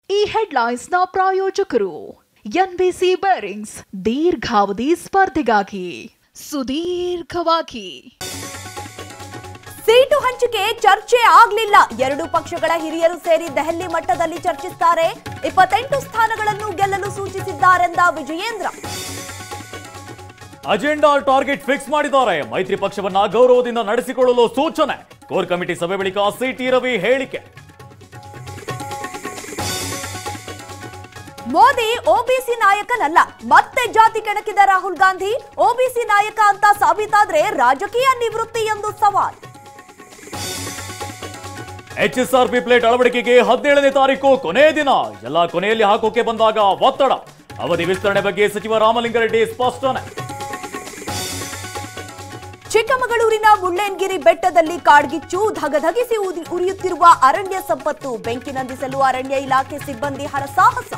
ಈ ಹೆಡ್ಲೈನ್ಸ್ನ ಪ್ರಾಯೋಜಕರು NBC bearings ದೀರ್ಘಾವಧಿ ಸ್ಪರ್ಧೆಗಾಗಿ ಸುದೀರ್ಘವಾಗಿ ಸೀಟು ಹಂಚಿಕೆ ಚರ್ಚೆ ಆಗಲಿಲ್ಲ. ಎರಡು ಪಕ್ಷಗಳ ಹಿರಿಯರು ಸೇರಿ ದೆಹಲಿ ಮಟ್ಟದಲ್ಲಿ ಚರ್ಚಿಸುತ್ತಾರೆ. 28 ಸ್ಥಾನಗಳನ್ನು ಗೆಲ್ಲಲು ಸೂಚಿಸಿದ್ದಾರೆಂದ ವಿಜಯೇಂದ್ರ. ಅಜೆಂಡಾ ಟಾರ್ಗೆಟ್ ಫಿಕ್ಸ್ ಮಾಡಿದ್ದಾರೆ. ಮೈತ್ರಿ ಪಕ್ಷವನ್ನ ಗೌರವದಿಂದ ನಡೆಸಿಕೊಳ್ಳಲು ಸೂಚನೆ. ಕೋರ್ ಕಮಿಟಿ ಸಭೆ ಬಳಿಕ ಸಿಟಿ ರವಿ ಹೇಳಿಕೆ. ಮೋದಿ ಒಬಿಸಿ ನಾಯಕನಲ್ಲ, ಮತ್ತೆ ಜಾತಿ ಕೆಣಕಿದ ರಾಹುಲ್ ಗಾಂಧಿ. ಒಬಿಸಿ ನಾಯಕ ಅಂತ ಸಾಬೀತಾದ್ರೆ ರಾಜಕೀಯ ನಿವೃತ್ತಿ ಎಂದು ಸವಾಲ್. HSRP ಪ್ಲೇಟ್ ಅಳವಡಿಕೆಗೆ 17ನೇ ತಾರೀಕು ಕೊನೆ ದಿನ. ಎಲ್ಲ ಕೊನೆಯಲ್ಲಿ ಹಾಕೋಕೆ ಬಂದಾಗ ಒತ್ತಡ. ಅವಧಿ ವಿಸ್ತರಣೆ ಬಗ್ಗೆ ಸಚಿವ ರಾಮಲಿಂಗಾರೆಡ್ಡಿ ಸ್ಪಷ್ಟನೆ. ಚಿಕ್ಕಮಗಳೂರಿನ ಮುಳ್ಳಯ್ಯನಗಿರಿ ಬೆಟ್ಟದಲ್ಲಿ ಕಾಡ್ಗಿಚ್ಚು, ಧಗಧಗಿಸಿ ಉರಿಯುತ್ತಿರುವ ಅರಣ್ಯ ಸಂಪತ್ತು. ಬೆಂಕಿ ನಂದಿಸಲು ಅರಣ್ಯ ಇಲಾಖೆ ಸಿಬ್ಬಂದಿ ಹರಸಾಹಸ.